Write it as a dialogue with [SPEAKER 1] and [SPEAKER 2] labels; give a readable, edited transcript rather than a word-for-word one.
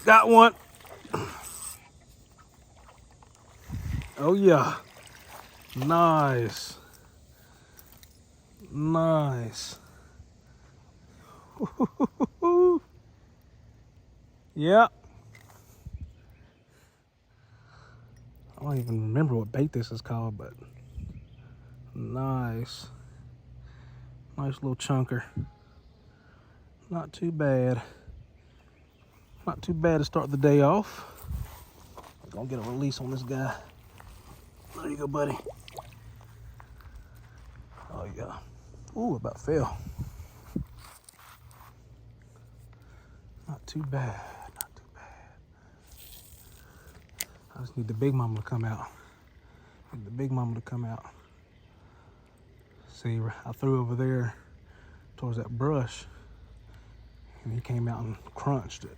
[SPEAKER 1] Got one. Oh yeah. Nice. Nice. Yeah. I don't even remember what bait this is called, but nice. Nice little chunker. Not too bad. Not too bad to start the day off. Gonna get a release on this guy. There you go, buddy. Oh yeah. Ooh, about fell. Not too bad. Not too bad. I just need the big mama to come out. Need the big mama to come out. See, I threw over there towards that brush, and he came out and crunched it.